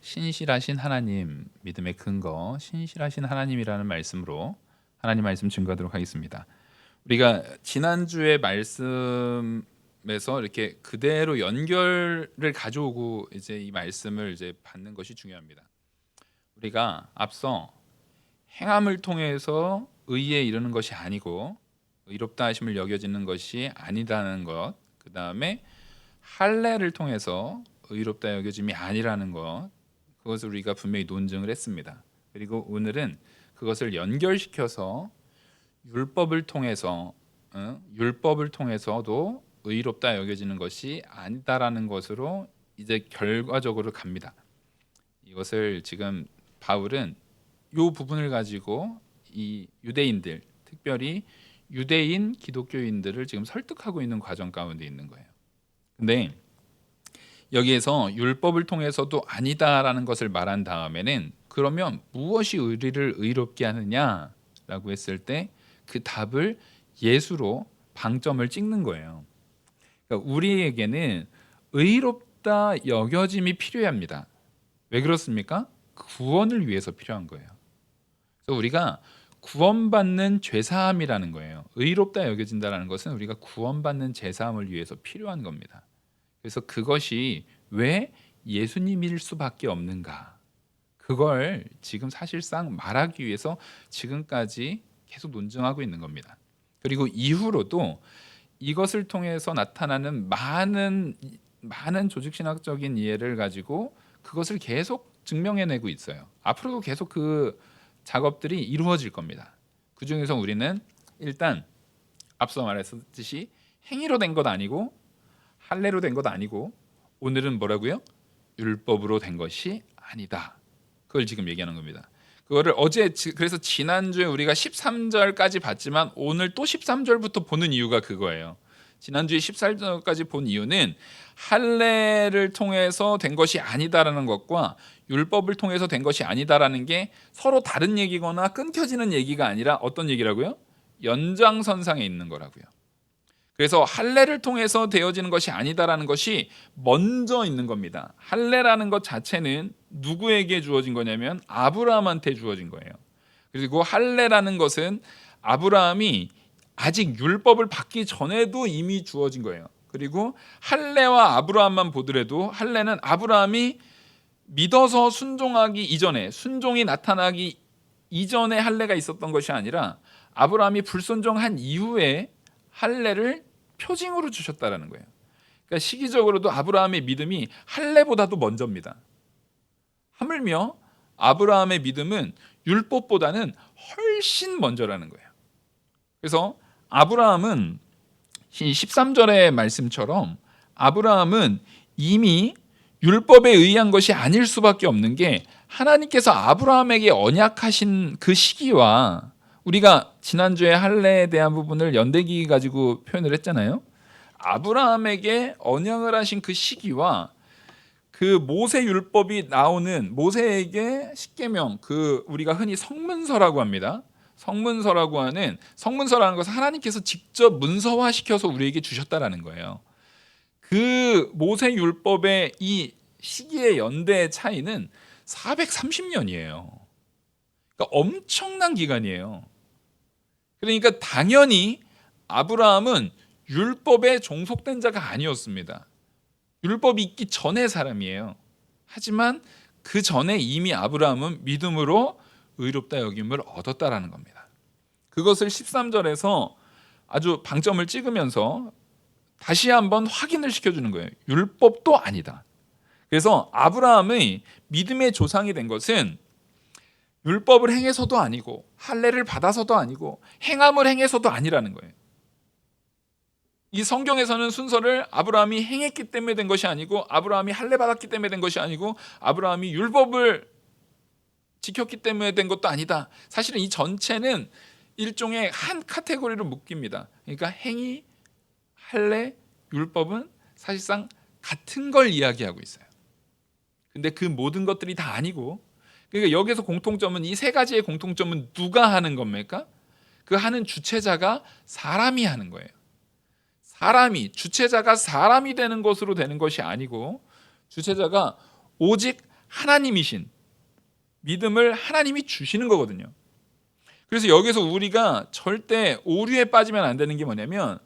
신실하신 하나님, 믿음의 근거, 신실하신 하나님이라는 말씀으로 하나님 말씀 증거하도록 하겠습니다. 우리가 지난주의 말씀에서 이렇게 그대로 연결을 가져오고 이제 이 말씀을 이제 받는 것이 중요합니다. 우리가 앞서 행함을 통해서 의에 이르는 것이 아니고 의롭다 하심을 여겨지는 것이 아니라는 것, 그 다음에 할례를 통해서 의롭다 여겨짐이 아니라는 것, 그것을 우리가 분명히 논증을 했습니다. 그리고 오늘은 그것을 연결시켜서 율법을 통해서 율법을 통해서도 의롭다 여겨지는 것이 아니다라는 것으로 이제 결과적으로 갑니다. 이것을 지금 바울은 이 부분을 가지고 이 유대인들, 특별히 유대인 기독교인들을 지금 설득하고 있는 과정 가운데 있는 거예요. 근데 여기에서 율법을 통해서도 아니다라는 것을 말한 다음에는 그러면 무엇이 우리를 의롭게 하느냐라고 했을 때 그 답을 예수로 방점을 찍는 거예요. 그러니까 우리에게는 의롭다 여겨짐이 필요합니다. 왜 그렇습니까? 구원을 위해서 필요한 거예요. 그래서 우리가 구원받는 죄사함이라는 거예요. 의롭다 여겨진다는 것은 우리가 구원받는 죄사함을 위해서 필요한 겁니다. 그래서 그것이 왜 예수님일 수밖에 없는가? 그걸 지금 사실상 말하기 위해서 지금까지 계속 논증하고 있는 겁니다. 그리고 이후로도 이것을 통해서 나타나는 많은 조직신학적인 이해를 가지고 그것을 계속 증명해내고 있어요. 앞으로도 계속 그 작업들이 이루어질 겁니다. 그 중에서 우리는 일단 앞서 말했듯이 행위로 된 것 아니고 할례로 된 것 아니고 오늘은 뭐라고요? 율법으로 된 것이 아니다. 그걸 지금 얘기하는 겁니다. 그거를 그래서 지난주에 우리가 13절까지 봤지만 오늘 또 13절부터 보는 이유가 그거예요. 지난주에 14절까지 본 이유는 할례를 통해서 된 것이 아니다라는 것과 율법을 통해서 된 것이 아니다라는 게 서로 다른 얘기거나 끊겨지는 얘기가 아니라 어떤 얘기라고요? 연장선상에 있는 거라고요. 그래서 할례를 통해서 되어지는 것이 아니다라는 것이 먼저 있는 겁니다. 할례라는 것 자체는 누구에게 주어진 거냐면 아브라함한테 주어진 거예요. 그리고 할례라는 것은 아브라함이 아직 율법을 받기 전에도 이미 주어진 거예요. 그리고 할례와 아브라함만 보더라도 할례는 아브라함이 믿어서 순종하기 이전에, 순종이 나타나기 이전에 할례가 있었던 것이 아니라 아브라함이 불순종한 이후에 할례를 표징으로 주셨다라는 거예요. 그러니까 시기적으로도 아브라함의 믿음이 할례보다도 먼저입니다. 하물며 아브라함의 믿음은 율법보다는 훨씬 먼저라는 거예요. 그래서 아브라함은 13절의 말씀처럼 아브라함은 이미 율법에 의한 것이 아닐 수밖에 없는 게 하나님께서 아브라함에게 언약하신 그 시기와 우리가 지난주에 할례에 대한 부분을 연대기 가지고 표현을 했잖아요. 아브라함에게 언약을 하신 그 시기와 그 모세 율법이 나오는 모세에게 십계명, 그 우리가 흔히 성문서라고 합니다. 성문서라는 것은 하나님께서 직접 문서화 시켜서 우리에게 주셨다라는 거예요. 그 모세 율법의 이 시기의 연대의 차이는 430년이에요. 그러니까 엄청난 기간이에요. 그러니까 당연히 아브라함은 율법에 종속된 자가 아니었습니다. 율법이 있기 전의 사람이에요. 하지만 그 전에 이미 아브라함은 믿음으로 의롭다 여김을 얻었다라는 겁니다. 그것을 13절에서 아주 방점을 찍으면서 다시 한번 확인을 시켜주는 거예요. 율법도 아니다. 그래서 아브라함의 믿음의 조상이 된 것은 율법을 행해서도 아니고 할례를 받아서도 아니고 행함을 행해서도 아니라는 거예요. 이 성경에서는 순서를 아브라함이 행했기 때문에 된 것이 아니고 아브라함이 할례 받았기 때문에 된 것이 아니고 아브라함이 율법을 지켰기 때문에 된 것도 아니다. 사실은 이 전체는 일종의 한 카테고리로 묶입니다. 그러니까 행위, 할례, 율법은 사실상 같은 걸 이야기하고 있어요. 근데 그 모든 것들이 다 아니고, 그러니까 여기서 공통점은 이 세 가지의 공통점은 누가 하는 겁니까? 그 하는 주체자가 사람이 하는 거예요. 주체자가 사람이 되는 것으로 되는 것이 아니고 주체자가 오직 하나님이신, 믿음을 하나님이 주시는 거거든요. 그래서 여기서 우리가 절대 오류에 빠지면 안 되는 게 뭐냐면,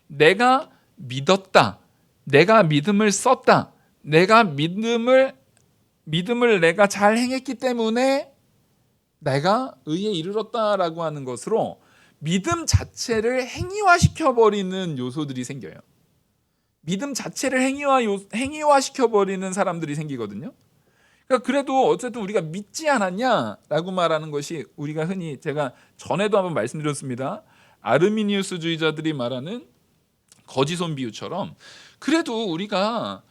내가 믿었다, 내가 믿음을 썼다, 내가 믿음을 내가 잘 행했기 때문에 내가 의에 이르렀다라고 하는 것으로 믿음 자체를 행위화시켜 버리는 요소들이 생겨요. 믿음 자체를 행위화시켜 버리는 사람들이 생기거든요. 그러니까 그래도 어쨌든 우리가 믿지 않았냐라고 말하는 것이, 우리가 흔히, 제가 전에도 한번 말씀드렸습니다, 아르미니우스주의자들이 말하는 거지손 비유처럼, 그래도 우리가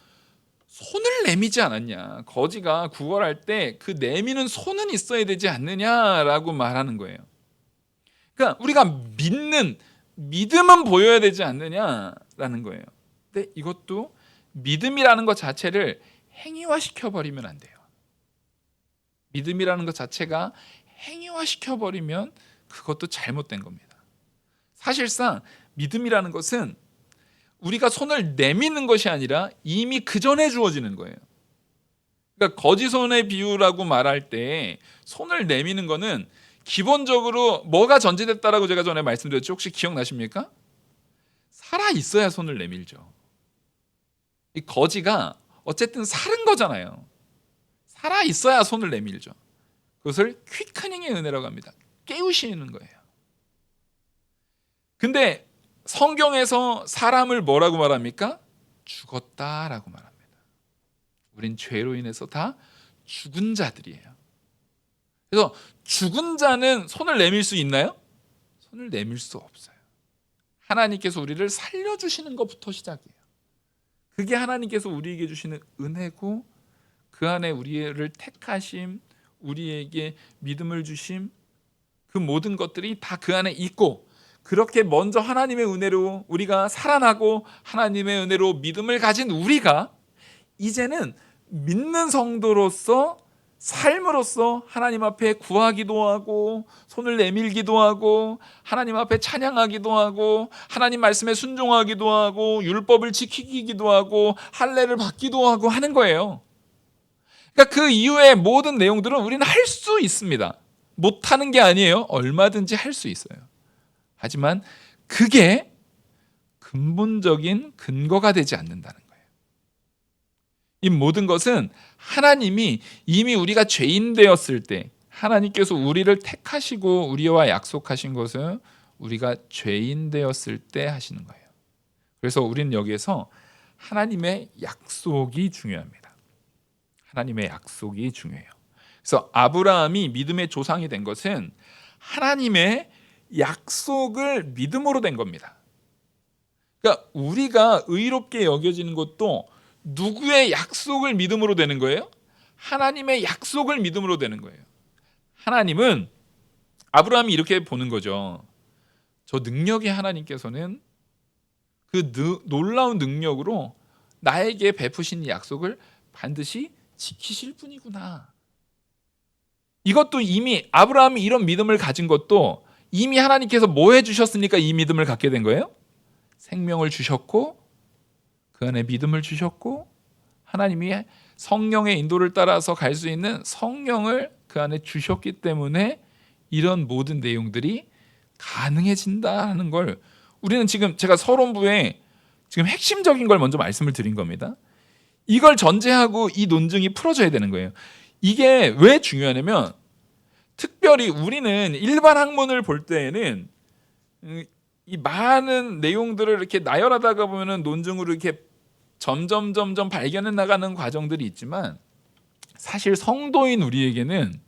손을 내미지 않았냐, 거지가 구걸할 때 그 내미는 손은 있어야 되지 않느냐라고 말하는 거예요. 그러니까 우리가 믿음은 보여야 되지 않느냐라는 거예요. 근데 이것도 믿음이라는 것 자체를 행위화시켜 버리면 안 돼요. 믿음이라는 것 자체가 행위화시켜 버리면 그것도 잘못된 겁니다. 사실상 믿음이라는 것은 우리가 손을 내미는 것이 아니라 이미 그 전에 주어지는 거예요. 그러니까 거지손의 비유라고 말할 때 손을 내미는 거는 기본적으로 뭐가 전제됐다라고 제가 전에 말씀드렸죠? 혹시 기억나십니까? 살아 있어야 손을 내밀죠. 이 거지가 어쨌든 살은 거잖아요. 살아 있어야 손을 내밀죠. 그것을 퀴크닝의 은혜라고 합니다. 깨우시는 거예요. 근데 성경에서 사람을 뭐라고 말합니까? 죽었다라고 말합니다. 우린 죄로 인해서 다 죽은 자들이에요. 그래서 죽은 자는 손을 내밀 수 있나요? 손을 내밀 수 없어요. 하나님께서 우리를 살려주시는 것부터 시작이에요. 그게 하나님께서 우리에게 주시는 은혜고, 그 안에 우리를 택하심, 우리에게 믿음을 주심, 그 모든 것들이 다 그 안에 있고, 그렇게 먼저 하나님의 은혜로 우리가 살아나고 하나님의 은혜로 믿음을 가진 우리가 이제는 믿는 성도로서 삶으로서 하나님 앞에 구하기도 하고, 손을 내밀기도 하고, 하나님 앞에 찬양하기도 하고, 하나님 말씀에 순종하기도 하고, 율법을 지키기도 하고, 할례를 받기도 하고 하는 거예요. 그러니까 그 이후의 모든 내용들은 우리는 할 수 있습니다. 못하는 게 아니에요. 얼마든지 할 수 있어요. 하지만 그게 근본적인 근거가 되지 않는다는 거예요. 이 모든 것은 하나님이 이미 우리가 죄인 되었을 때, 하나님께서 우리를 택하시고 우리와 약속하신 것은 우리가 죄인 되었을 때 하시는 거예요. 그래서 우리는 여기에서 하나님의 약속이 중요합니다. 하나님의 약속이 중요해요. 그래서 아브라함이 믿음의 조상이 된 것은 하나님의 약속을 믿음으로 된 겁니다. 그러니까 우리가 의롭게 여겨지는 것도 누구의 약속을 믿음으로 되는 거예요? 하나님의 약속을 믿음으로 되는 거예요. 하나님은, 아브라함이 이렇게 보는 거죠. 저 능력의 하나님께서는 그 놀라운 능력으로 나에게 베푸신 약속을 반드시 지키실 분이구나. 이것도 이미 아브라함이 이런 믿음을 가진 것도 이미 하나님께서 뭐 해주셨으니까 이 믿음을 갖게 된 거예요? 생명을 주셨고, 그 안에 믿음을 주셨고, 하나님이 성령의 인도를 따라서 갈 수 있는 성령을 그 안에 주셨기 때문에 이런 모든 내용들이 가능해진다는 걸, 우리는 지금 제가 서론부에 지금 핵심적인 걸 먼저 말씀을 드린 겁니다. 이걸 전제하고 이 논증이 풀어져야 되는 거예요. 이게 왜 중요하냐면, 특별히 우리는 일반 학문을 볼 때에는 이 많은 내용들을 이렇게 나열하다가 보면은 논증으로 이렇게 점점 발견해 나가는 과정들이 있지만, 사실 성도인 우리에게는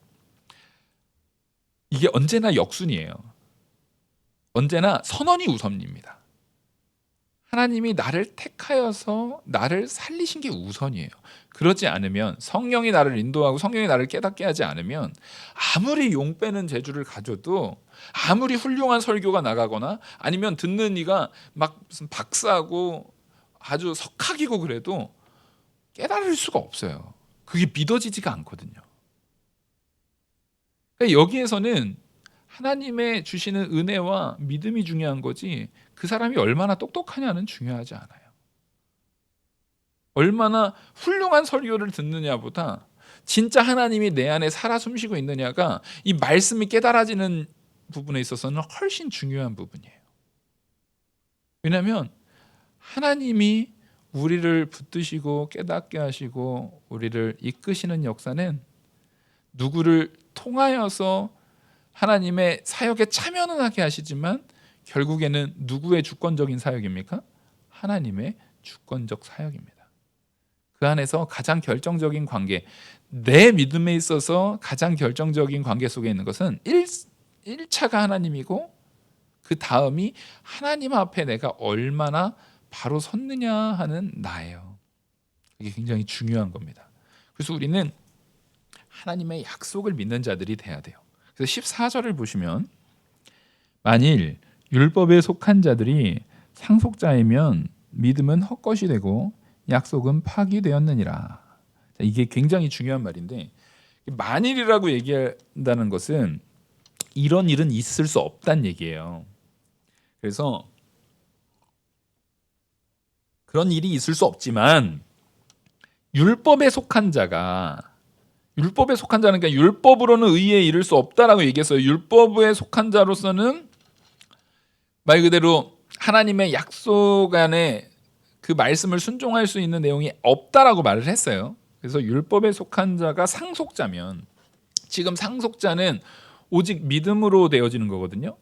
이게 언제나 역순이에요. 언제나 선언이 우선입니다. 하나님이 나를 택하여서 나를 살리신 게 우선이에요. 그러지 않으면, 성령이 나를 인도하고 성령이 나를 깨닫게 하지 않으면, 아무리 용 빼는 재주를 가져도, 아무리 훌륭한 설교가 나가거나 아니면 듣는 이가 막 무슨 박사고 아주 석학이고 그래도 깨달을 수가 없어요. 그게 믿어지지가 않거든요. 그러니까 여기에서는 하나님의 주시는 은혜와 믿음이 중요한 거지, 그 사람이 얼마나 똑똑하냐는 중요하지 않아요. 얼마나 훌륭한 설교를 듣느냐보다 진짜 하나님이 내 안에 살아 숨쉬고 있느냐가 이 말씀이 깨달아지는 부분에 있어서는 훨씬 중요한 부분이에요. 왜냐하면 하나님이 우리를 붙드시고 깨닫게 하시고 우리를 이끄시는 역사는 누구를 통하여서 하나님의 사역에 참여는 하게 하시지만 결국에는 누구의 주권적인 사역입니까? 하나님의 주권적 사역입니다. 그 안에서 가장 결정적인 관계, 내 믿음에 있어서 가장 결정적인 관계 속에 있는 것은 1차가 하나님이고 그 다음이 하나님 앞에 내가 얼마나 바로 섰느냐 하는 나예요. 이게 굉장히 중요한 겁니다. 그래서 우리는 하나님의 약속을 믿는 자들이 돼야 돼요. 그래서 14절을 보시면 만일 율법에 속한 자들이 상속자이면 믿음은 헛것이 되고 약속은 파기되었느니라. 이게 굉장히 중요한 말인데 만일이라고 얘기한다는 것은 이런 일은 있을 수 없다는 얘기예요. 그래서 그런 일이 있을 수 없지만 율법에 속한 자는 그러니까 율법으로는 의에 이를 수 없다라고 얘기했어요. 율법에 속한 자로서는 말 그대로 하나님의 약속 안에 그 말씀을 순종할 수 있는 내용이 없다라고 말을 했어요. 그래서 율법에 속한 자가 상속자면 지금 상속자는 오직 믿음으로 되어지는 거거든요.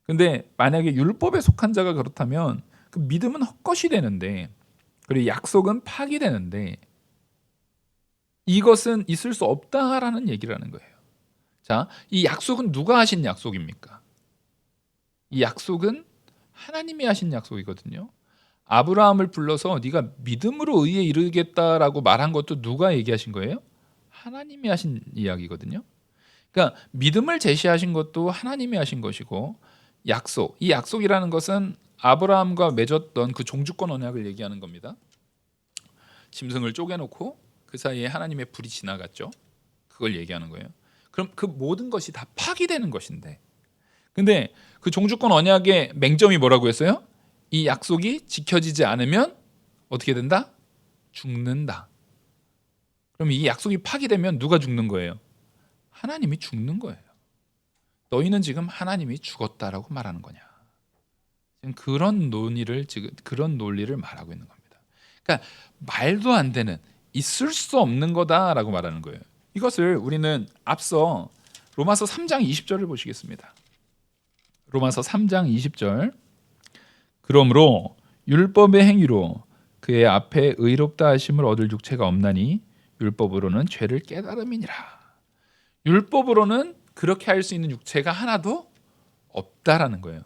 근데 만약에 율법에 속한 자가 그렇다면 그 믿음은 헛것이 되는데 그리고 약속은 파기되는데 이것은 있을 수 없다라는 얘기라는 거예요. 자, 이 약속은 누가 하신 약속입니까? 이 약속은 하나님이 하신 약속이거든요. 아브라함을 불러서 네가 믿음으로 의에 이르겠다라고 말한 것도 누가 얘기하신 거예요? 하나님이 하신 이야기거든요. 그러니까 믿음을 제시하신 것도 하나님이 하신 것이고 이 약속이라는 것은 아브라함과 맺었던 그 종주권 언약을 얘기하는 겁니다. 짐승을 쪼개놓고 그 사이에 하나님의 불이 지나갔죠. 그걸 얘기하는 거예요. 그럼 그 모든 것이 다 파기되는 것인데 근데 그 종주권 언약의 맹점이 뭐라고 했어요? 이 약속이 지켜지지 않으면 어떻게 된다? 죽는다. 그럼 이 약속이 파기되면 누가 죽는 거예요? 하나님이 죽는 거예요. 너희는 지금 하나님이 죽었다라고 말하는 거냐? 지금 그런 논리를 말하고 있는 겁니다. 그러니까 말도 안 되는 있을 수 없는 거다라고 말하는 거예요. 이것을 우리는 앞서 로마서 3장 20절을 보시겠습니다. 로마서 3장 20절. 그러므로 율법의 행위로 그의 앞에 의롭다 하심을 얻을 육체가 없나니 율법으로는 죄를 깨달음이니라. 율법으로는 그렇게 할 수 있는 육체가 하나도 없다라는 거예요.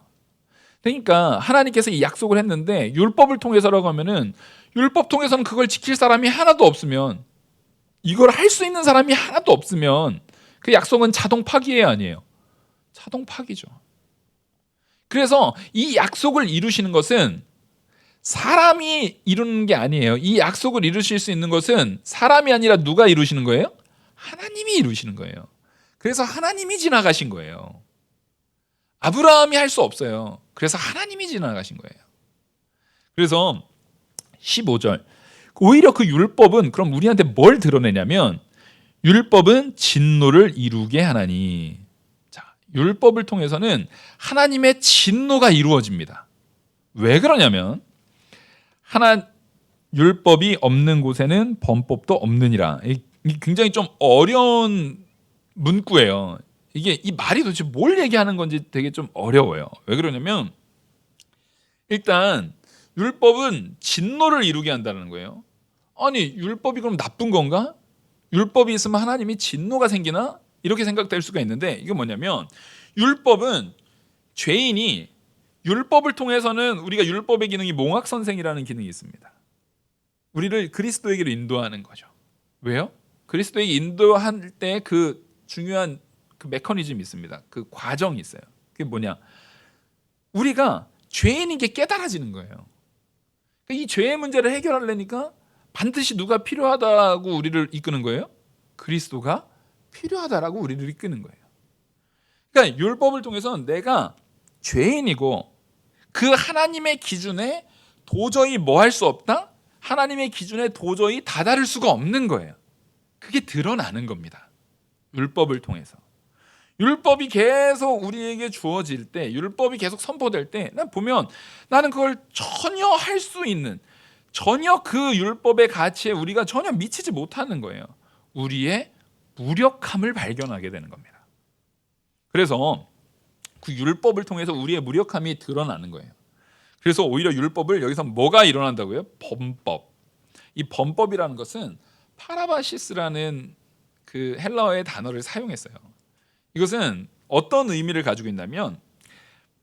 그러니까 하나님께서 이 약속을 했는데 율법을 통해서라고 하면은 율법 통해서는 그걸 지킬 사람이 하나도 없으면 이걸 할 수 있는 사람이 하나도 없으면 그 약속은 자동 파기예요, 아니에요? 자동 파기죠. 그래서 이 약속을 이루시는 것은 사람이 이루는 게 아니에요. 이 약속을 이루실 수 있는 것은 사람이 아니라 누가 이루시는 거예요? 하나님이 이루시는 거예요. 그래서 하나님이 지나가신 거예요. 아브라함이 할 수 없어요. 그래서 하나님이 지나가신 거예요. 그래서 15절. 오히려 그 율법은 그럼 우리한테 뭘 드러내냐면 율법은 진노를 이루게 하나니. 자, 율법을 통해서는 하나님의 진노가 이루어집니다. 왜 그러냐면 율법이 없는 곳에는 범법도 없느니라. 굉장히 좀 어려운 문구예요. 이게 이 말이 도대체 뭘 얘기하는 건지 되게 좀 어려워요. 왜 그러냐면 일단 율법은 진노를 이루게 한다는 거예요. 아니 율법이 그럼 나쁜 건가? 율법이 있으면 하나님이 진노가 생기나? 이렇게 생각될 수가 있는데 이게 뭐냐면 율법은 죄인이 율법을 통해서는 우리가 율법의 기능이 몽학선생이라는 기능이 있습니다. 우리를 그리스도에게로 인도하는 거죠. 왜요? 그리스도에게 인도할 때 그 중요한 그 메커니즘이 있습니다. 그 과정이 있어요. 그게 뭐냐? 우리가 죄인인 게 깨달아지는 거예요. 이 죄의 문제를 해결하려니까 반드시 누가 필요하다고 우리를 이끄는 거예요? 그리스도가 필요하다라고 우리를 이끄는 거예요. 그러니까 율법을 통해서 내가 죄인이고 그 하나님의 기준에 도저히 뭐 할 수 없다? 하나님의 기준에 도저히 다다를 수가 없는 거예요. 그게 드러나는 겁니다. 율법을 통해서. 율법이 계속 우리에게 주어질 때, 율법이 계속 선포될 때, 난 보면 나는 그걸 전혀 할 수 있는, 전혀 그 율법의 가치에 우리가 전혀 미치지 못하는 거예요. 우리의 무력함을 발견하게 되는 겁니다. 그래서 그 율법을 통해서 우리의 무력함이 드러나는 거예요. 그래서 오히려 율법을 여기서 뭐가 일어난다고요? 범법. 이 범법이라는 것은 파라바시스라는 그 헬라어의 단어를 사용했어요. 이것은 어떤 의미를 가지고 있냐면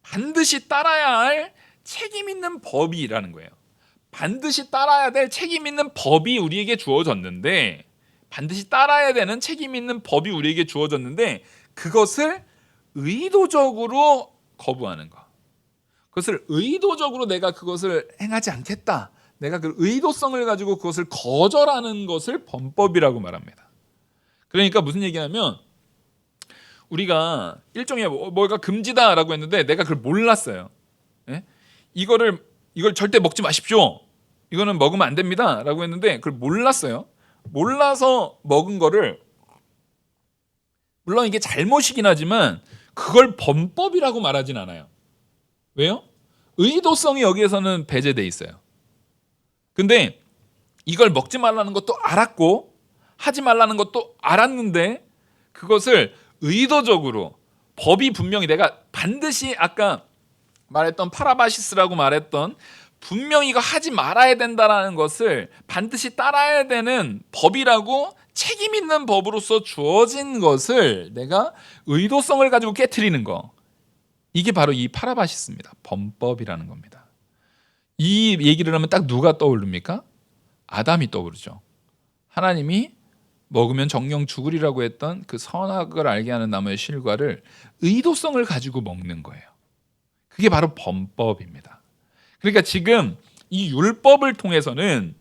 반드시 따라야 할 책임 있는 법이라는 거예요. 반드시 따라야 될 책임 있는 법이 우리에게 주어졌는데, 반드시 따라야 되는 책임 있는 법이 우리에게 주어졌는데 그것을 의도적으로 거부하는 거. 그것을 의도적으로 내가 그것을 행하지 않겠다. 내가 그 의도성을 가지고 그것을 거절하는 것을 범법이라고 말합니다. 그러니까 무슨 얘기냐면 우리가 일종의 뭐가 금지다라고 했는데 내가 그걸 몰랐어요. 예? 이걸 절대 먹지 마십시오. 이거는 먹으면 안 됩니다라고 했는데 그걸 몰랐어요. 몰라서 먹은 거를, 물론 이게 잘못이긴 하지만 그걸 범법이라고 말하진 않아요. 왜요? 의도성이 여기에서는 배제돼 있어요. 근데 이걸 먹지 말라는 것도 알았고 하지 말라는 것도 알았는데 그것을 의도적으로, 법이 분명히 내가 반드시 아까 말했던 파라바시스라고 말했던 분명히 이거 하지 말아야 된다라는 것을 반드시 따라야 되는 법이라고 책임 있는 법으로서 주어진 것을 내가 의도성을 가지고 깨트리는 거, 이게 바로 이 파라바시스입니다. 범법이라는 겁니다. 이 얘기를 하면 딱 누가 떠오릅니까? 아담이 떠오르죠. 하나님이 먹으면 정령 죽으리라고 했던 그 선악을 알게 하는 나무의 실과를 의도성을 가지고 먹는 거예요. 그게 바로 범법입니다. 그러니까 지금 이 율법을 통해서는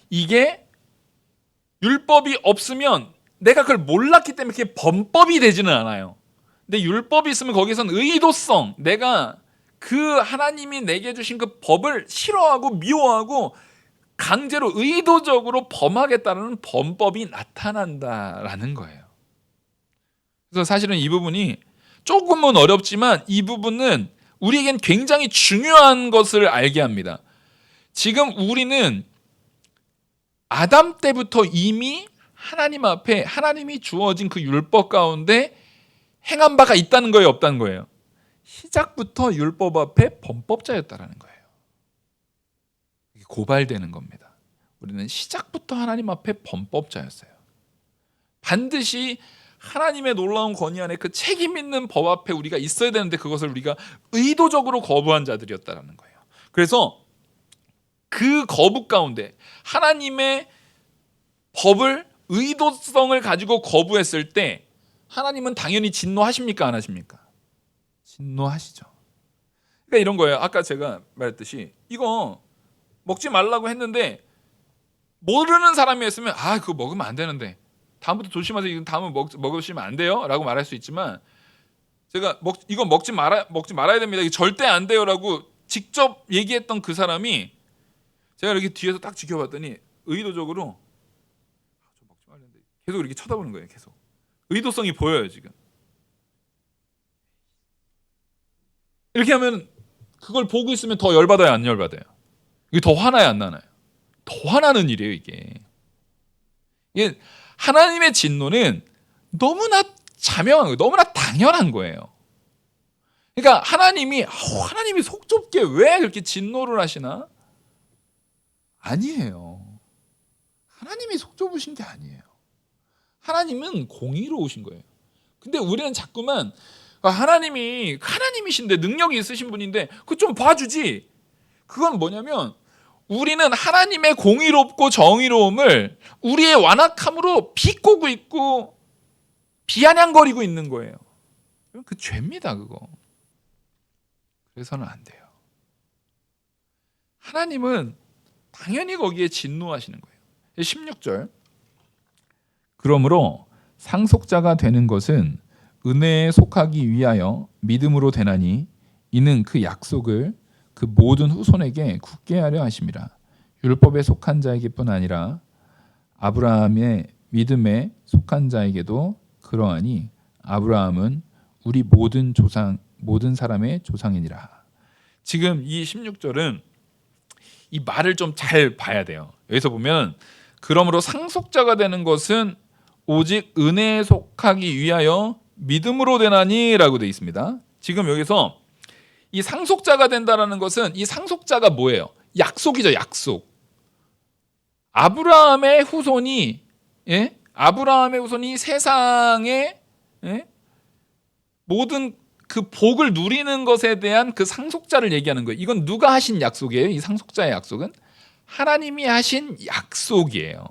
이게 율법이 없으면 내가 그걸 몰랐기 때문에 그게 범법이 되지는 않아요. 근데 율법이 있으면 거기서는 의도성, 내가 그 하나님이 내게 주신 그 법을 싫어하고 미워하고 강제로 의도적으로 범하겠다는 범법이 나타난다라는 거예요. 그래서 사실은 이 부분이 조금은 어렵지만 이 부분은 우리에겐 굉장히 중요한 것을 알게 합니다. 지금 우리는 아담 때부터 이미 하나님 앞에 하나님이 주어진 그 율법 가운데 행한 바가 있다는 거예요, 없다는 거예요? 시작부터 율법 앞에 범법자였다라는 거예요. 이게 고발되는 겁니다. 우리는 시작부터 하나님 앞에 범법자였어요. 반드시 하나님의 놀라운 권위 안에 그 책임 있는 법 앞에 우리가 있어야 되는데 그것을 우리가 의도적으로 거부한 자들이었다라는 거예요. 그래서 그 거부 가운데 하나님의 법을 의도성을 가지고 거부했을 때 하나님은 당연히 진노하십니까, 안 하십니까? 진노하시죠. 그러니까 이런 거예요. 아까 제가 말했듯이 이거 먹지 말라고 했는데 모르는 사람이었으면 그거 먹으면 안 되는데 다음부터 조심하세요. 이건 다음은 먹으시면 안 돼요 라고 말할 수 있지만, 제가 이거 먹지 말아야 됩니다. 이거 절대 안 돼요라고 직접 얘기했던 그 사람이 제가 이렇게 뒤에서 딱 지켜봤더니 의도적으로 저 먹지 말랬는데 계속 이렇게 쳐다보는 거예요. 계속 의도성이 보여요. 지금 이렇게 하면 그걸 보고 있으면 더 열받아요, 안 열받아요? 이게 더 화나요, 안 나나요? 더 화나는 일이에요. 이게 하나님의 진노는 너무나 자명한 거예요. 너무나 당연한 거예요. 그러니까 하나님이 속 좁게 왜 그렇게 진노를 하시나? 아니에요. 하나님이 속 좁으신 게 아니에요. 하나님은 공의로우신 거예요. 근데 우리는 자꾸만 하나님이신데, 능력이 있으신 분인데 그거 좀 봐주지. 그건 뭐냐면 우리는 하나님의 공의롭고 정의로움을 우리의 완악함으로 비꼬고 있고 비아냥거리고 있는 거예요. 그 죄입니다, 그거. 그래서는 안 돼요. 하나님은 당연히 거기에 진노하시는 거예요. 16절. 그러므로 상속자가 되는 것은 은혜에 속하기 위하여 믿음으로 되나니 이는 그 약속을 그 모든 후손에게 굳게 하려 하심이라. 율법에 속한 자에게뿐 아니라 아브라함의 믿음에 속한 자에게도 그러하니 아브라함은 우리 모든 사람의 조상이니라. 지금 이 16절은 이 말을 좀 잘 봐야 돼요. 여기서 보면 그러므로 상속자가 되는 것은 오직 은혜에 속하기 위하여 믿음으로 되나니라고 되어 있습니다. 지금 여기서 이 상속자가 된다라는 것은 이 상속자가 뭐예요? 약속이죠, 약속. 아브라함의 후손이 아브라함의 후손이 세상의 모든 그 복을 누리는 것에 대한 그 상속자를 얘기하는 거예요. 이건 누가 하신 약속이에요? 이 상속자의 약속은 하나님이 하신 약속이에요.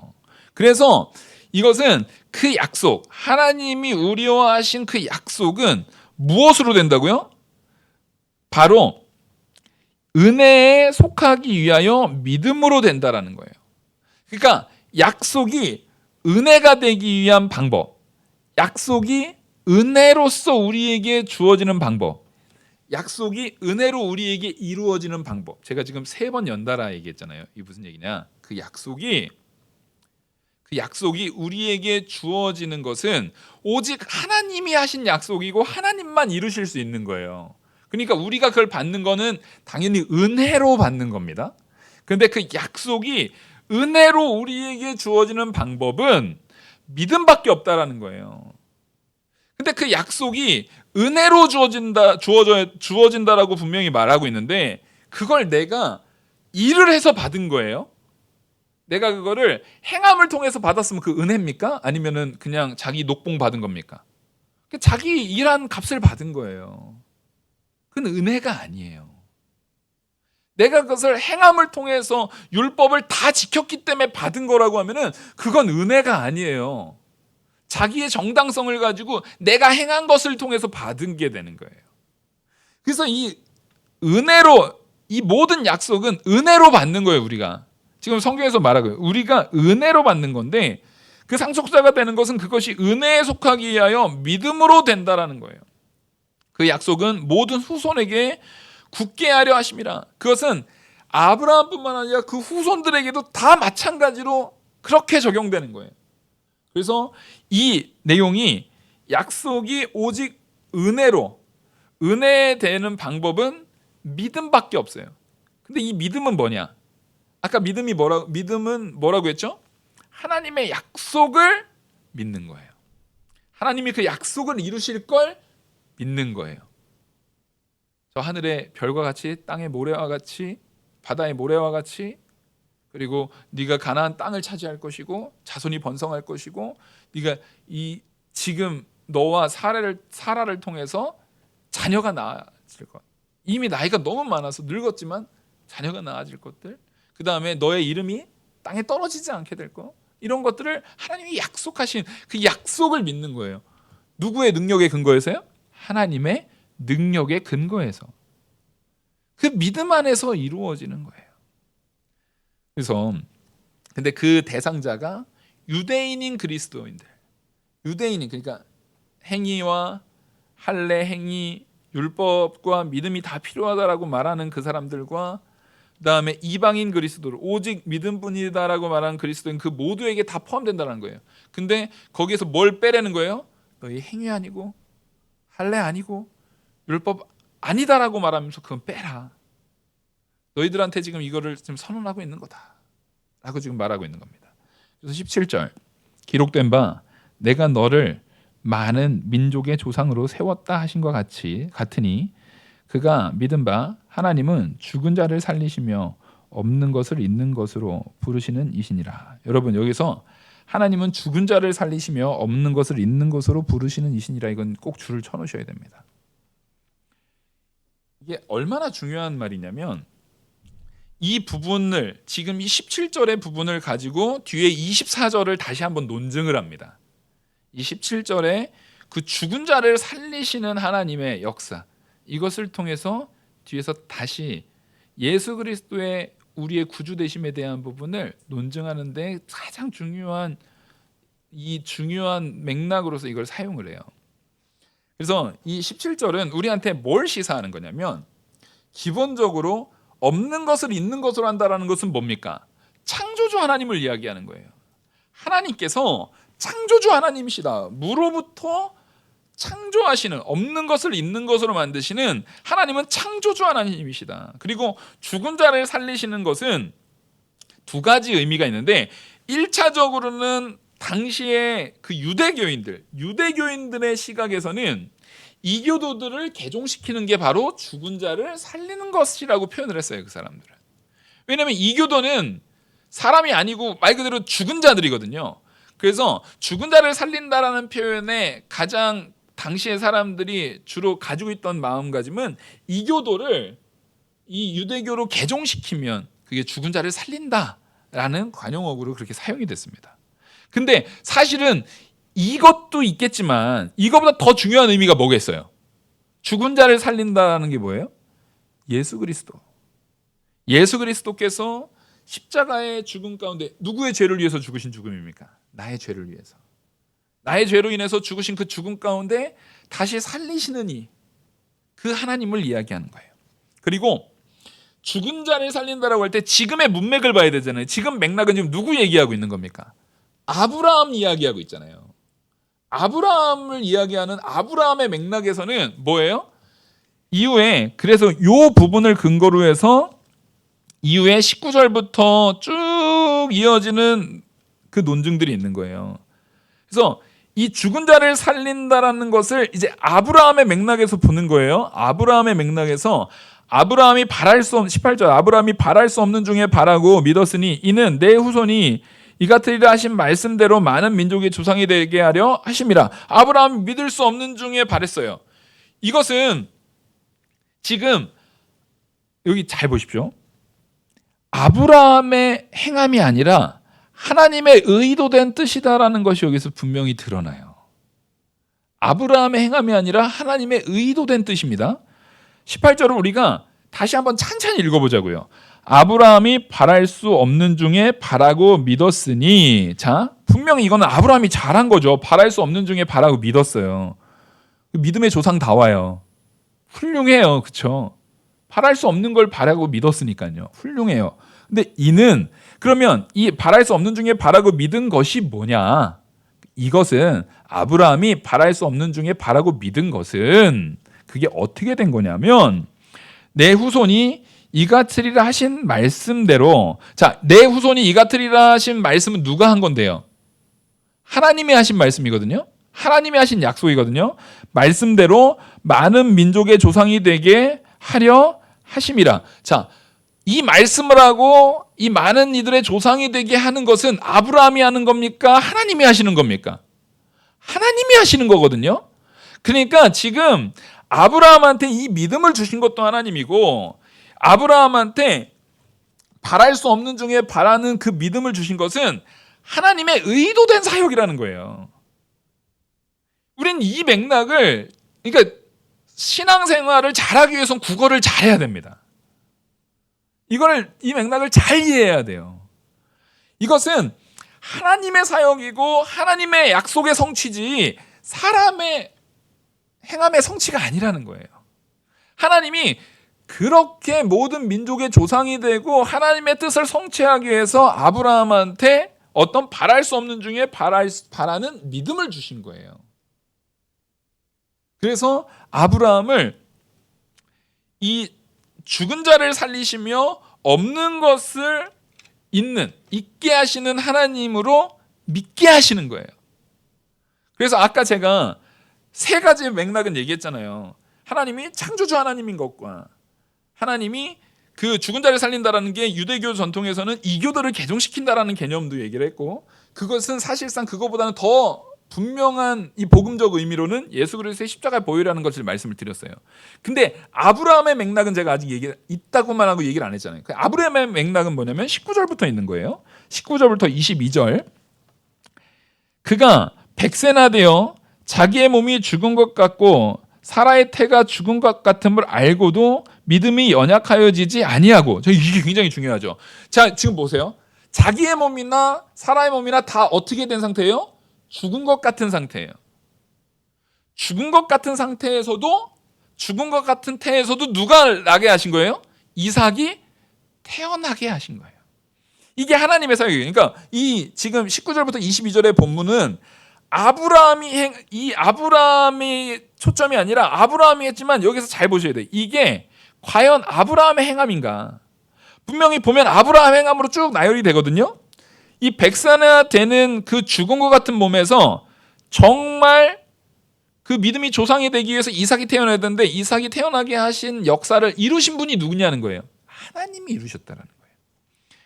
그래서 이것은 그 약속, 하나님이 우리와 하신 그 약속은 무엇으로 된다고요? 바로 은혜에 속하기 위하여 믿음으로 된다라는 거예요. 그러니까 약속이 은혜가 되기 위한 방법, 약속이 은혜로서 우리에게 주어지는 방법, 약속이 은혜로 우리에게 이루어지는 방법. 제가 지금 3번 연달아 얘기했잖아요. 이게 무슨 얘기냐? 그 약속이 우리에게 주어지는 것은 오직 하나님이 하신 약속이고 하나님만 이루실 수 있는 거예요. 그러니까 우리가 그걸 받는 거는 당연히 은혜로 받는 겁니다. 그런데 그 약속이 은혜로 우리에게 주어지는 방법은 믿음밖에 없다라는 거예요. 근데 그 약속이 은혜로 주어진다라고 분명히 말하고 있는데 그걸 내가 일을 해서 받은 거예요. 내가 그거를 행함을 통해서 받았으면 그 은혜입니까? 아니면은 그냥 자기 녹봉 받은 겁니까? 자기 일한 값을 받은 거예요. 그건 은혜가 아니에요. 내가 그것을 행함을 통해서 율법을 다 지켰기 때문에 받은 거라고 하면은 그건 은혜가 아니에요. 자기의 정당성을 가지고 내가 행한 것을 통해서 받은 게 되는 거예요. 그래서 이 은혜로, 이 모든 약속은 은혜로 받는 거예요. 우리가 지금 성경에서 말하고요. 우리가 은혜로 받는 건데 그 상속자가 되는 것은 그것이 은혜에 속하기 위하여 믿음으로 된다라는 거예요. 그 약속은 모든 후손에게 굳게 하려 하심이라. 그것은 아브라함뿐만 아니라 그 후손들에게도 다 마찬가지로 그렇게 적용되는 거예요. 그래서 이 내용이 약속이 오직 은혜 되는 방법은 믿음밖에 없어요. 근데 이 믿음은 뭐냐? 아까 믿음은 뭐라고 했죠? 하나님의 약속을 믿는 거예요. 하나님이 그 약속을 이루실 걸 믿는 거예요. 저 하늘의 별과 같이 땅의 모래와 같이 바다의 모래와 같이 그리고 네가 가나안 땅을 차지할 것이고 자손이 번성할 것이고 네가 이 지금 너와 사라를 통해서 자녀가 나아질 것. 이미 나이가 너무 많아서 늙었지만 자녀가 나아질 것들. 그 다음에 너의 이름이 땅에 떨어지지 않게 될 것. 이런 것들을 하나님이 약속하신 그 약속을 믿는 거예요. 누구의 능력의 근거에서요? 하나님의 능력의 근거에서. 그 믿음 안에서 이루어지는 거예요. 그래서 근데 그 대상자가 유대인인 그리스도인들, 유대인이 그러니까 행위와 할례, 행위, 율법과 믿음이 다 필요하다라고 말하는 그 사람들과 그다음에 이방인 그리스도를 오직 믿음뿐이다라고 말하는 그리스도인 그 모두에게 다 포함된다는 거예요. 근데 거기에서 뭘 빼라는 거예요? 너희 행위 아니고 할례 아니고 율법 아니다라고 말하면서 그건 빼라. 너희들한테 지금 이거를 지금 선언하고 있는 거다라고 지금 말하고 있는 겁니다. 그래서 17절 기록된 바 내가 너를 많은 민족의 조상으로 세웠다 하신 것 같으니 그가 믿은 바 하나님은 죽은 자를 살리시며 없는 것을 있는 것으로 부르시는 이시니라. 여러분 여기서 하나님은 죽은 자를 살리시며 없는 것을 있는 것으로 부르시는 이시니라. 이건 꼭 줄을 쳐놓으셔야 됩니다. 이게 얼마나 중요한 말이냐면 이 부분을 지금 이 17절의 부분을 가지고 뒤에 24절을 다시 한번 논증을 합니다. 이 17절에 그 죽은 자를 살리시는 하나님의 역사 이것을 통해서 뒤에서 다시 예수 그리스도의 우리의 구주 되심에 대한 부분을 논증하는데 가장 중요한 맥락으로서 이걸 사용을 해요. 그래서 이 17절은 우리한테 뭘 시사하는 거냐면 기본적으로 없는 것을 있는 것으로 한다라는 것은 뭡니까? 창조주 하나님을 이야기하는 거예요. 하나님께서 창조주 하나님이시다. 무로부터 창조하시는, 없는 것을 있는 것으로 만드시는 하나님은 창조주 하나님이시다. 그리고 죽은 자를 살리시는 것은 두 가지 의미가 있는데, 1차적으로는 당시에 그 유대교인들의 시각에서는 이교도들을 개종시키는 게 바로 죽은 자를 살리는 것이라고 표현을 했어요. 그 사람들은. 왜냐하면 이교도는 사람이 아니고 말 그대로 죽은 자들이거든요. 그래서 죽은 자를 살린다라는 표현에 가장 당시의 사람들이 주로 가지고 있던 마음가짐은 이교도를 이 유대교로 개종시키면 그게 죽은 자를 살린다라는 관용어구로 그렇게 사용이 됐습니다. 근데 사실은 이것도 있겠지만 이거보다 더 중요한 의미가 뭐겠어요? 죽은 자를 살린다는 게 뭐예요? 예수 그리스도. 예수 그리스도께서 십자가의 죽음 가운데 누구의 죄를 위해서 죽으신 죽음입니까? 나의 죄를 위해서. 나의 죄로 인해서 죽으신 그 죽음 가운데 다시 살리시는 이, 그 하나님을 이야기하는 거예요. 그리고 죽은 자를 살린다라고 할 때 지금의 문맥을 봐야 되잖아요. 지금 맥락은 지금 누구 얘기하고 있는 겁니까? 아브라함 이야기하고 있잖아요. 아브라함을 이야기하는 아브라함의 맥락에서는 뭐예요? 이후에, 그래서 이 부분을 근거로 해서 이후에 19절부터 쭉 이어지는 그 논증들이 있는 거예요. 그래서 이 죽은 자를 살린다라는 것을 이제 아브라함의 맥락에서 보는 거예요. 아브라함의 맥락에서 아브라함이 바랄 수 없는, 18절, 아브라함이 바랄 수 없는 중에 바라고 믿었으니 이는 내 후손이 이 같으리라 하신 말씀대로 많은 민족의 조상이 되게 하려 하심이라. 아브라함이 믿을 수 없는 중에 바랬어요. 이것은 지금 여기 잘 보십시오. 아브라함의 행함이 아니라 하나님의 의도된 뜻이다라는 것이 여기서 분명히 드러나요. 아브라함의 행함이 아니라 하나님의 의도된 뜻입니다. 18절을 우리가 다시 한번 찬찬히 읽어보자고요. 아브라함이 바랄 수 없는 중에 바라고 믿었으니, 자, 분명히 이거는 아브라함이 잘한 거죠. 바랄 수 없는 중에 바라고 믿었어요. 믿음의 조상 다 와요. 훌륭해요. 그렇죠? 바랄 수 없는 걸 바라고 믿었으니까요. 훌륭해요. 근데 이는, 그러면 이 바랄 수 없는 중에 바라고 믿은 것이 뭐냐? 이것은 아브라함이 바랄 수 없는 중에 바라고 믿은 것은 그게 어떻게 된 거냐면, 내 후손이 이같으리라 하신 말씀대로, 자, 내 후손이 이같으리라 하신 말씀은 누가 한 건데요? 하나님이 하신 말씀이거든요. 하나님이 하신 약속이거든요. 말씀대로 많은 민족의 조상이 되게 하려 하심이라. 자, 이 말씀을 하고 이 많은 이들의 조상이 되게 하는 것은 아브라함이 하는 겁니까? 하나님이 하시는 겁니까? 하나님이 하시는 거거든요. 그러니까 지금 아브라함한테 이 믿음을 주신 것도 하나님이고, 아브라함한테 바랄 수 없는 중에 바라는 그 믿음을 주신 것은 하나님의 의도된 사역이라는 거예요. 우린 이 맥락을, 그러니까 신앙생활을 잘하기 위해서는 국어를 잘해야 됩니다. 이 맥락을 잘 이해해야 돼요. 이것은 하나님의 사역이고 하나님의 약속의 성취지 사람의 행함의 성취가 아니라는 거예요. 하나님이 그렇게 모든 민족의 조상이 되고 하나님의 뜻을 성취하기 위해서 아브라함한테 어떤 바랄 수 없는 중에 바라는 믿음을 주신 거예요. 그래서 아브라함을 이 죽은 자를 살리시며 없는 것을 있게 하시는 하나님으로 믿게 하시는 거예요. 그래서 아까 제가 세 가지의 맥락은 얘기했잖아요. 하나님이 창조주 하나님인 것과, 하나님이 그 죽은 자를 살린다라는 게 유대교 전통에서는 이교도를 개종시킨다라는 개념도 얘기를 했고, 그것은 사실상 그거보다는 더 분명한 이 복음적 의미로는 예수 그리스도의 십자가 보혈이라는 것을 말씀을 드렸어요. 근데 아브라함의 맥락은 제가 아직 있다고만 하고 얘기를 안 했잖아요. 아브라함의 맥락은 뭐냐면 19절부터 있는 거예요. 19절부터 22절. 그가 100세나 되어 자기의 몸이 죽은 것 같고 사라의 태가 죽은 것 같음을 알고도 믿음이 연약하여지지 아니하고, 이게 굉장히 중요하죠. 자, 지금 보세요. 자기의 몸이나 사라의 몸이나 다 어떻게 된 상태예요? 죽은 것 같은 상태예요. 죽은 것 같은 상태에서도, 죽은 것 같은 태에서도 누가 나게 하신 거예요? 이삭이 태어나게 하신 거예요. 이게 하나님의 사역이에요. 그러니까 이 지금 19절부터 22절의 본문은 이 아브라함이 초점이 아니라 아브라함이 했지만 여기서 잘 보셔야 돼요. 이게 과연 아브라함의 행함인가? 분명히 보면 아브라함 행함으로 쭉 나열이 되거든요. 이 백세나 되는 그 죽은 것 같은 몸에서 정말 그 믿음이 조상이 되기 위해서 이삭이 태어나야 되는데 이삭이 태어나게 하신 역사를 이루신 분이 누구냐는 거예요. 하나님이 이루셨다라는 거예요.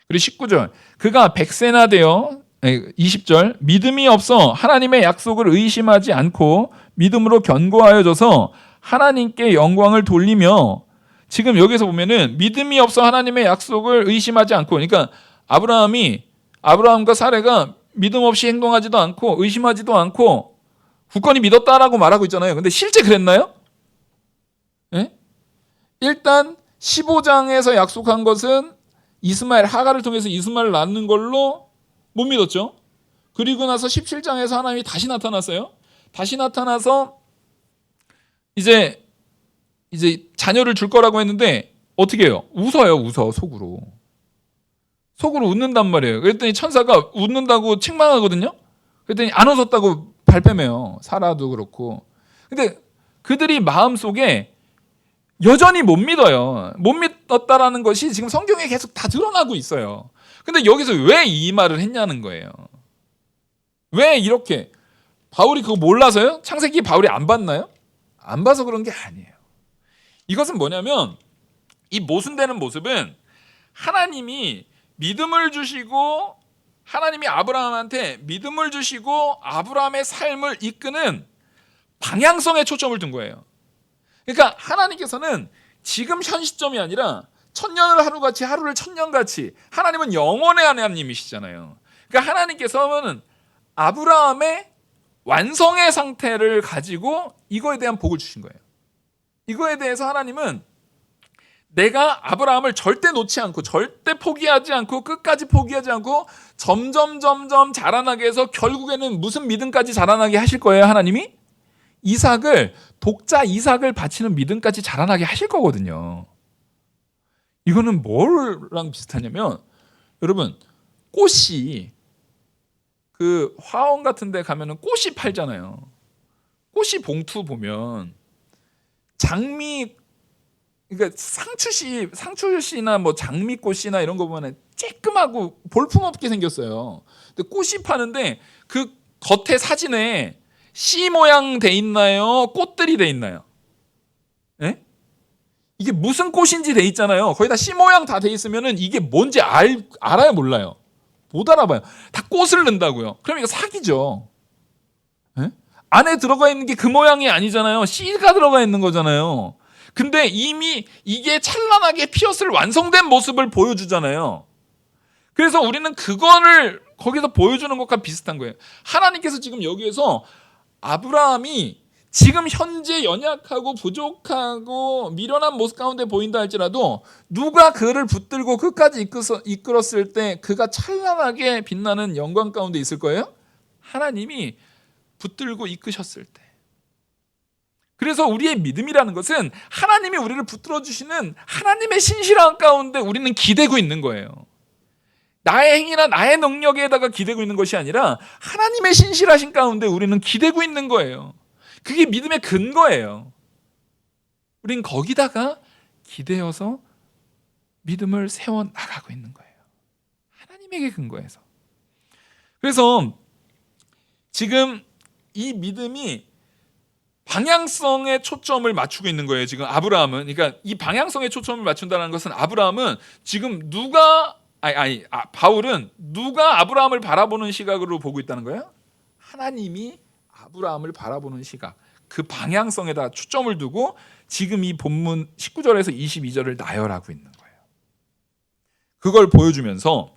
그리고 19절 그가 백세나 되어 20절 믿음이 없어 하나님의 약속을 의심하지 않고 믿음으로 견고하여져서 하나님께 영광을 돌리며 지금 여기서 보면은 믿음이 없어 하나님의 약속을 의심하지 않고 그러니까 아브라함과 사레가 믿음 없이 행동하지도 않고 의심하지도 않고 굳건히 믿었다라고 말하고 있잖아요. 근데 실제 그랬나요? 예? 일단 15장에서 약속한 것은 이스마엘 하갈을 통해서 이스마엘을 낳는 걸로 못 믿었죠. 그리고 나서 17장에서 하나님이 다시 나타났어요. 다시 나타나서 이제 자녀를 줄 거라고 했는데 어떻게 해요? 웃어 속으로 웃는단 말이에요. 그랬더니 천사가 웃는다고 책망하거든요. 그랬더니 안 웃었다고 발뺌해요. 사라도 그렇고. 근데 그들이 마음속에 여전히 못 믿어요. 못 믿었다라는 것이 지금 성경에 계속 다 드러나고 있어요. 근데 여기서 왜 이 말을 했냐는 거예요. 왜 이렇게 바울이 그거 몰라서요? 창세기 바울이 안 봤나요? 안 봐서 그런 게 아니에요. 이것은 뭐냐면 이 모순되는 모습은 하나님이 믿음을 주시고 하나님이 아브라함한테 믿음을 주시고 아브라함의 삶을 이끄는 방향성에 초점을 둔 거예요. 그러니까 하나님께서는 지금 현 시점이 아니라 천년을 하루같이 하루를 천년같이 하나님은 영원의 하나님이시잖아요. 그러니까 하나님께서는 아브라함의 완성의 상태를 가지고 이거에 대한 복을 주신 거예요. 이거에 대해서 하나님은 내가 아브라함을 절대 놓지 않고 절대 포기하지 않고 끝까지 포기하지 않고 점점 자라나게 해서 결국에는 무슨 믿음까지 자라나게 하실 거예요. 하나님이 독자 이삭을 바치는 믿음까지 자라나게 하실 거거든요. 이거는 뭐랑 비슷하냐면 여러분 꽃이 그 화원 같은 데 가면은 꽃이 팔잖아요. 꽃이 봉투 보면 그러니까 상추씨나 뭐 장미꽃이나 이런 거 보면 쬐끔하고 볼품없게 생겼어요. 근데 꽃이 파는데 그 겉에 사진에 씨 모양 돼 있나요? 꽃들이 돼 있나요? 예? 이게 무슨 꽃인지 돼 있잖아요. 거의 다 씨 모양 다 돼 있으면은 이게 뭔지 알아요, 몰라요? 못 알아봐요. 다 꽃을 넣는다고요. 그럼 이거 사기죠. 예? 안에 들어가 있는 게 그 모양이 아니잖아요. 씨가 들어가 있는 거잖아요. 근데 이미 이게 찬란하게 피었을 완성된 모습을 보여주잖아요. 그래서 우리는 그거를 거기서 보여주는 것과 비슷한 거예요. 하나님께서 지금 여기에서 아브라함이 지금 현재 연약하고 부족하고 미련한 모습 가운데 보인다 할지라도 누가 그를 붙들고 끝까지 이끌었을 때 그가 찬란하게 빛나는 영광 가운데 있을 거예요? 하나님이 붙들고 이끄셨을 때. 그래서 우리의 믿음이라는 것은 하나님이 우리를 붙들어 주시는 하나님의 신실한 가운데 우리는 기대고 있는 거예요. 나의 행위나 나의 능력에다가 기대고 있는 것이 아니라 하나님의 신실하신 가운데 우리는 기대고 있는 거예요. 그게 믿음의 근거예요. 우린 거기다가 기대어서 믿음을 세워나가고 있는 거예요. 하나님에게 근거해서. 그래서 지금 이 믿음이 방향성에 초점을 맞추고 있는 거예요. 지금 아브라함은. 그러니까 이 방향성에 초점을 맞춘다는 것은 아브라함은 지금 바울은 누가 아브라함을 바라보는 시각으로 보고 있다는 거예요? 하나님이 아브라함을 바라보는 시각, 그 방향성에다 초점을 두고 지금 이 본문 19절에서 22절을 나열하고 있는 거예요. 그걸 보여주면서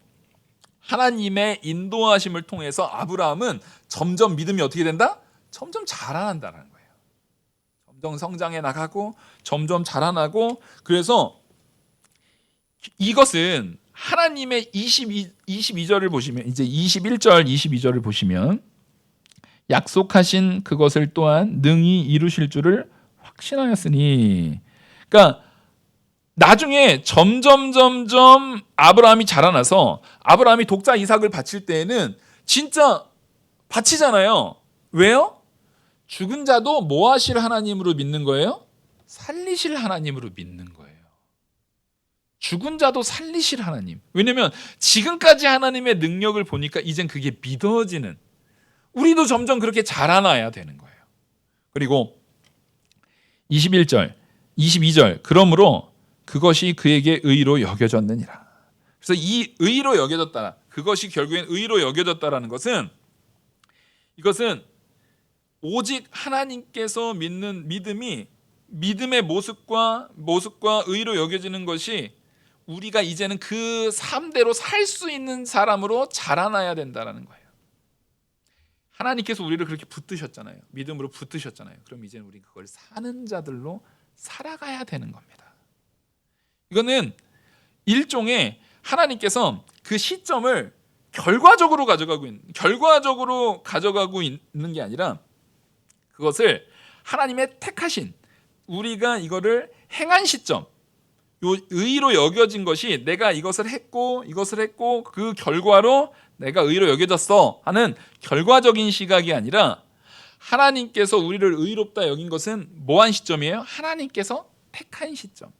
하나님의 인도하심을 통해서 아브라함은 점점 믿음이 어떻게 된다? 점점 자라난다는 거예요. 점점 성장해 나가고 점점 자라나고 그래서 이것은 하나님의 22절을 보시면 이제 21절 22절을 보시면 약속하신 그것을 또한 능히 이루실 줄을 확신하였으니 그러니까 나중에 점점 아브라함이 자라나서 아브라함이 독자 이삭을 바칠 때에는 진짜 바치잖아요. 왜요? 죽은 자도 뭐 하실 하나님으로 믿는 거예요? 살리실 하나님으로 믿는 거예요. 죽은 자도 살리실 하나님. 왜냐면 지금까지 하나님의 능력을 보니까 이젠 그게 믿어지는, 우리도 점점 그렇게 자라나야 되는 거예요. 그리고 21절, 22절, 그러므로 그것이 그에게 의로 여겨졌느니라. 그래서 이 의로 여겨졌다, 그것이 결국엔 의로 여겨졌다라는 것은, 이것은 오직 하나님께서 믿는 믿음이, 믿음의 모습과 의로 여겨지는 것이 우리가 이제는 그 삶대로 살 수 있는 사람으로 자라나야 된다라는 거예요. 하나님께서 우리를 그렇게 붙드셨잖아요. 믿음으로 붙드셨잖아요. 그럼 이제는 우리 그걸 사는 자들로 살아가야 되는 겁니다. 이거는 일종의 하나님께서 그 시점을 결과적으로 가져가고 있는 게 아니라, 그것을 하나님의 택하신, 우리가 이거를 행한 시점, 요 의로 여겨진 것이 내가 이것을 했고 그 결과로 내가 의로 여겨졌어 하는 결과적인 시각이 아니라, 하나님께서 우리를 의롭다 여긴 것은 뭐한 시점이에요? 하나님께서 택한 시점.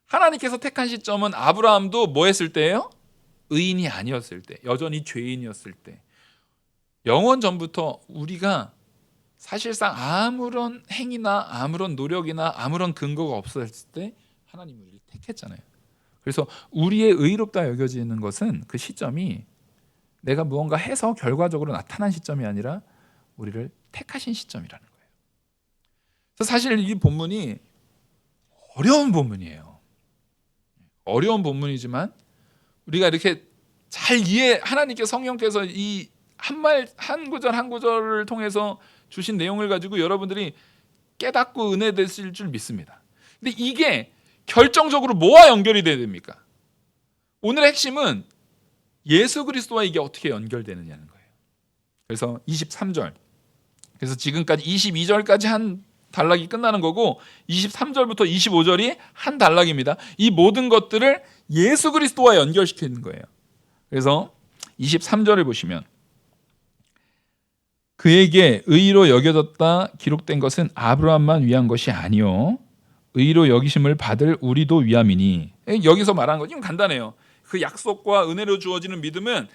하나님께서 택한 시점은 아브라함도 뭐 했을 때예요? 의인이 아니었을 때, 여전히 죄인이었을 때, 영원 전부터 우리가 사실상 아무런 행위나 아무런 노력이나 아무런 근거가 없었을 때 하나님이 우리를 택했잖아요. 그래서 우리의 의롭다 여겨지는 것은 그 시점이 내가 무언가 해서 결과적으로 나타난 시점이 아니라 우리를 택하신 시점이라는 거예요. 그래서 사실 이 본문이 어려운 본문이에요. 어려운 본문이지만 우리가 이렇게 잘 하나님께 성령께서 이 한 구절 한 구절을 통해서 주신 내용을 가지고 여러분들이 깨닫고 은혜 되실 줄 믿습니다. 근데 이게 결정적으로 뭐와 연결이 돼야 됩니까? 오늘의 핵심은 예수 그리스도와 이게 어떻게 연결되느냐는 거예요. 그래서 23절, 그래서 지금까지 22절까지 한 단락이 끝나는 거고 23절부터 25절이 한 단락입니다. 이 모든 것들을 예수 그리스도와 연결시키는 거예요. 그래서 23절을 보시면, 그에게 의로 여겨졌다 기록된 것은 아브라함만 위한 것이 아니요 의로 여기심을 받을 우리도 위함이니. 여기서 말하는 건 좀 간단해요. 그 약속과 은혜로 주어지는 믿음은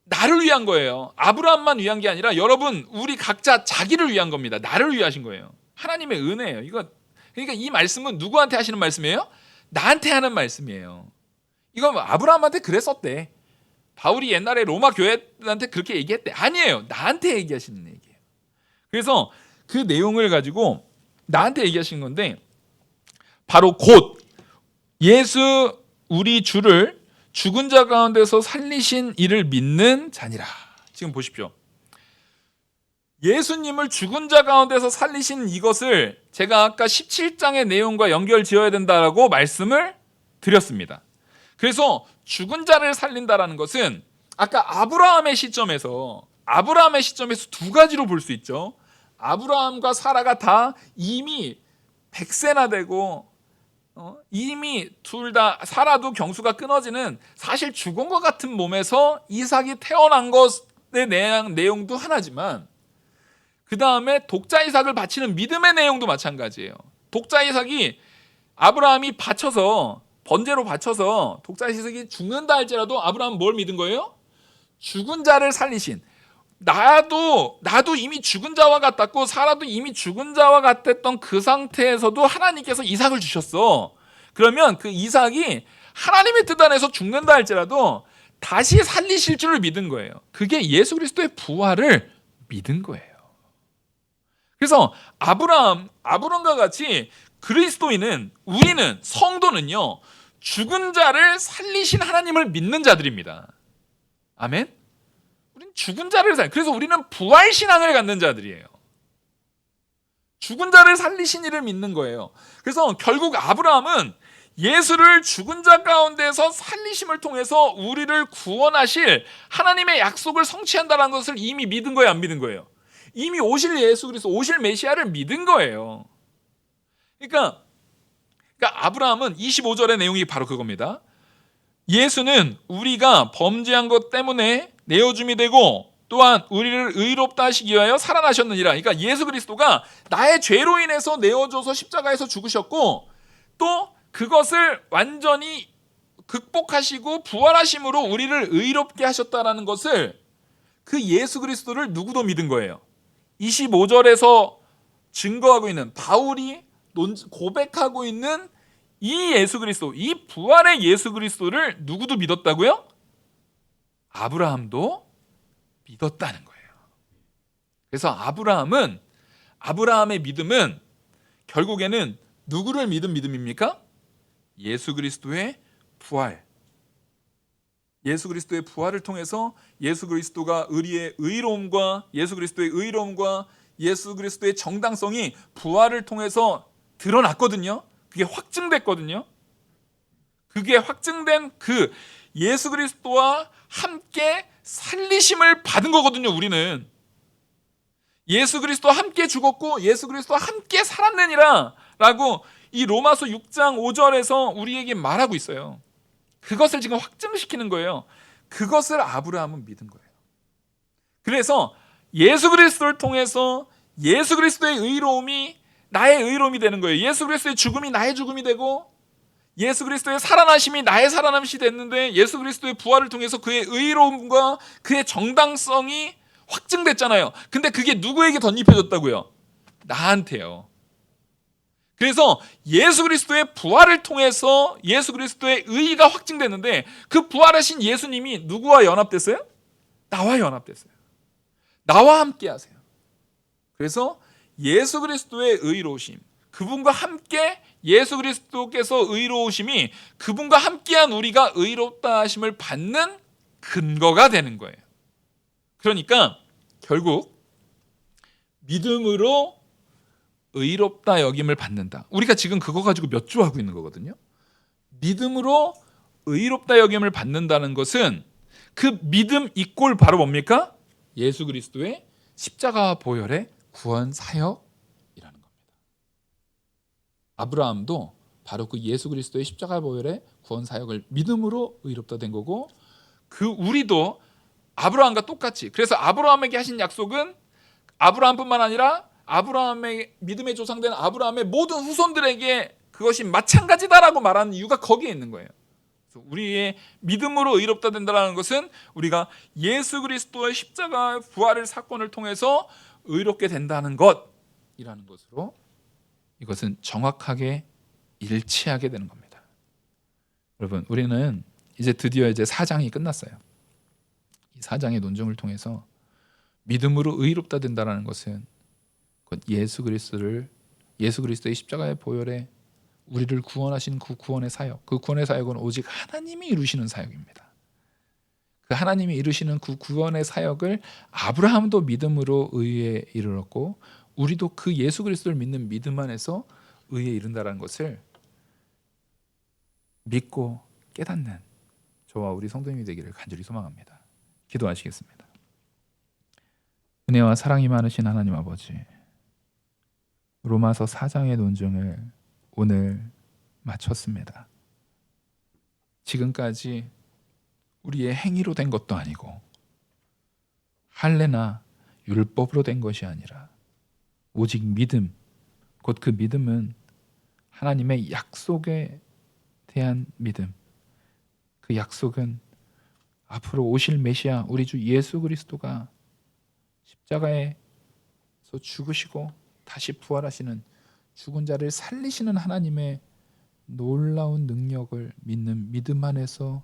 나를 위한 거예요. 아브라함만 위한 게 아니라 여러분, 우리 각자 자기를 위한 겁니다. 나를 위하신 거예요. 하나님의 은혜예요. 그러니까 이 말씀은 누구한테 하시는 말씀이에요? 나한테 하는 말씀이에요. 이거 아브라함한테 그랬었대. 바울이 옛날에 로마 교회한테 그렇게 얘기했대. 아니에요. 나한테 얘기하시는 얘기예요. 그래서 그 내용을 가지고 나한테 얘기하신 건데, 바로 곧 예수 우리 주를 죽은 자 가운데서 살리신 이를 믿는 자니라. 지금 보십시오. 예수님을 죽은 자 가운데서 살리신 이것을 제가 아까 17장의 내용과 연결 지어야 된다라고 말씀을 드렸습니다. 그래서 죽은 자를 살린다라는 것은 아까 아브라함의 시점에서 두 가지로 볼 수 있죠. 아브라함과 사라가 다 이미 100세나 되고 이미 둘 다, 사라도 경수가 끊어지는, 사실 죽은 것 같은 몸에서 이삭이 태어난 것의 내용도 하나지만, 그 다음에 독자 이삭을 바치는 믿음의 내용도 마찬가지예요. 독자 이삭이 아브라함이 번제로 바쳐서 독자 이삭이 죽는다 할지라도 아브라함은 뭘 믿은 거예요? 죽은 자를 살리신, 나도 이미 죽은 자와 같았고 사라도 이미 죽은 자와 같았던 그 상태에서도 하나님께서 이삭을 주셨어. 그러면 그 이삭이 하나님의 뜻 안에서 죽는다 할지라도 다시 살리실 줄을 믿은 거예요. 그게 예수 그리스도의 부활을 믿은 거예요. 그래서 아브람과 같이 그리스도인은, 우리는, 성도는요, 죽은 자를 살리신 하나님을 믿는 자들입니다. 아멘? 우리는 죽은 자를 그래서 우리는 부활 신앙을 갖는 자들이에요. 죽은 자를 살리신 이를 믿는 거예요. 그래서 결국 아브라함은 예수를 죽은 자 가운데서 살리심을 통해서 우리를 구원하실 하나님의 약속을 성취한다는 것을 이미 믿은 거예요, 안 믿은 거예요? 이미 오실 예수 그리스도, 오실 메시아를 믿은 거예요. 그러니까 그러니까 아브라함은 25절의 내용이 바로 그겁니다. 예수는 우리가 범죄한 것 때문에 내어줌이 되고 또한 우리를 의롭다 하시기 위하여 살아나셨느니라. 그러니까 예수 그리스도가 나의 죄로 인해서 내어줘서 십자가에서 죽으셨고 또 그것을 완전히 극복하시고 부활하심으로 우리를 의롭게 하셨다라는 것을 그 예수 그리스도를 누구도 믿은 거예요. 25절에서 증거하고 있는 바울이 고백하고 있는 이 예수 그리스도, 이 부활의 예수 그리스도를 누구도 믿었다고요? 아브라함도 믿었다는 거예요. 그래서 아브라함의 믿음은 결국에는 누구를 믿은 믿음입니까? 예수 그리스도의 부활. 예수 그리스도의 부활을 통해서 예수 그리스도가 우리의 의로움과 예수 그리스도의 의로움과 예수 그리스도의 정당성이 부활을 통해서 드러났거든요. 그게 확증됐거든요. 그게 확증된 그 예수 그리스도와 함께 살리심을 받은 거거든요. 우리는 예수 그리스도와 함께 죽었고 예수 그리스도와 함께 살았느니라 라고 이 로마서 6장 5절에서 우리에게 말하고 있어요. 그것을 지금 확증시키는 거예요. 그것을 아브라함은 믿은 거예요. 그래서 예수 그리스도를 통해서 예수 그리스도의 의로움이 나의 의로움이 되는 거예요. 예수 그리스도의 죽음이 나의 죽음이 되고 예수 그리스도의 살아나심이 나의 살아남심이 됐는데 예수 그리스도의 부활을 통해서 그의 의로움과 그의 정당성이 확증됐잖아요. 근데 그게 누구에게 덧입혀졌다고요? 나한테요. 그래서 예수 그리스도의 부활을 통해서 예수 그리스도의 의의가 확증됐는데 그 부활하신 예수님이 누구와 연합됐어요? 나와 연합됐어요. 나와 함께 하세요. 그래서 예수 그리스도의 의로우심, 그분과 함께 예수 그리스도께서 의로우심이 그분과 함께한 우리가 의롭다 하심을 받는 근거가 되는 거예요. 그러니까 결국 믿음으로 의롭다 여김을 받는다. 우리가 지금 그거 가지고 몇 주 하고 있는 거거든요. 믿음으로 의롭다 여김을 받는다는 것은 그 믿음 이꼴 바로 뭡니까? 예수 그리스도의 십자가 보혈의 구원 사역이라는 겁니다. 아브라함도 바로 그 예수 그리스도의 십자가 보혈의 구원 사역을 믿음으로 의롭다 된 거고 그 우리도 아브라함과 똑같이 그래서 아브라함에게 하신 약속은 아브라함뿐만 아니라 아브라함의 믿음의 조상된 아브라함의 모든 후손들에게 그것이 마찬가지다라고 말하는 이유가 거기에 있는 거예요. 그래서 우리의 믿음으로 의롭다 된다는 것은 우리가 예수 그리스도의 십자가 부활의 사건을 통해서 의롭게 된다는 것이라는 것으로 이것은 정확하게 일치하게 되는 겁니다. 여러분, 우리는 이제 드디어 4장이 끝났어요. 이 4장의 논증을 통해서 믿음으로 의롭다 된다는 것은 예수 그리스도의 십자가의 보혈에 우리를 구원하신 그 구원의 사역, 그 구원의 사역은 오직 하나님이 이루시는 사역입니다. 그 하나님이 이루시는 그 구원의 사역을 아브라함도 믿음으로 의에 이르렀고 우리도 그 예수 그리스도를 믿는 믿음 안에서 의에 이른다는 것을 믿고 깨닫는 저와 우리 성도님이 되기를 간절히 소망합니다. 기도하시겠습니다. 은혜와 사랑이 많으신 하나님 아버지, 로마서 4장의 논증을 오늘 마쳤습니다. 지금까지 우리의 행위로 된 것도 아니고 할례나 율법으로 된 것이 아니라 오직 믿음, 곧 그 믿음은 하나님의 약속에 대한 믿음. 그 약속은 앞으로 오실 메시아 우리 주 예수 그리스도가 십자가에서 죽으시고 다시 부활하시는 죽은 자를 살리시는 하나님의 놀라운 능력을 믿는 믿음 안에서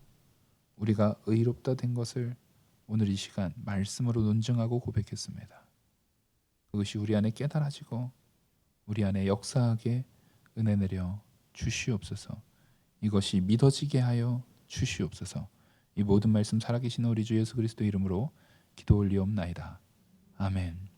우리가 의롭다 된 것을 오늘 이 시간 말씀으로 논증하고 고백했습니다. 그것이 우리 안에 깨달아지고 우리 안에 역사하게 은혜 내려 주시옵소서. 이것이 믿어지게 하여 주시옵소서. 이 모든 말씀 살아계신 우리 주 예수 그리스도 이름으로 기도 올리옵나이다. 아멘.